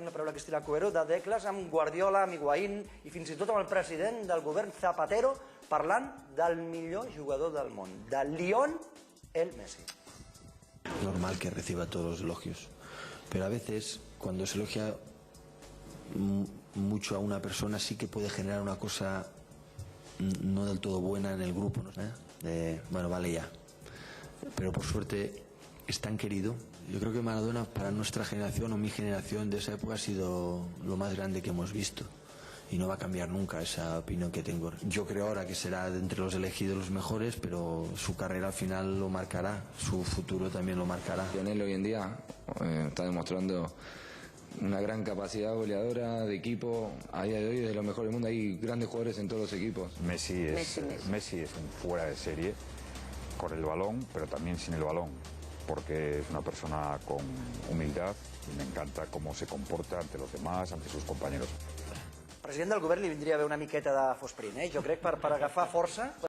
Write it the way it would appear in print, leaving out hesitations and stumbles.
La paraula Cristina Cuero, de Decles amb Guardiola, amb Higuaín i fins i tot amb el president del govern Zapatero parlant del millor jugador del món, de Lionel Messi. Es normal que reciba todos los elogios, pero a veces cuando se elogia mucho a una persona sí que puede generar una cosa no del todo buena en el grupo, ¿no? Bueno, vale ya. Pero por suerte es tan querido. Yo creo que Maradona para nuestra generación o mi generación de esa época ha sido lo más grande que hemos visto y no va a cambiar nunca esa opinión que tengo. Yo creo ahora que será de entre los elegidos los mejores, pero su carrera al final lo marcará, su futuro también lo marcará. Lionel hoy en día está demostrando una gran capacidad goleadora de equipo. A día de hoy es de los mejores del mundo, hay grandes jugadores en todos los equipos. Messi es un fuera de serie con el balón, pero también sin el balón, porque es una persona con humildad y me encanta cómo se comporta ante los demás, ante sus compañeros. Al president del govern li vindria bé una miqueta de fosprint, Jo crec per agafar força.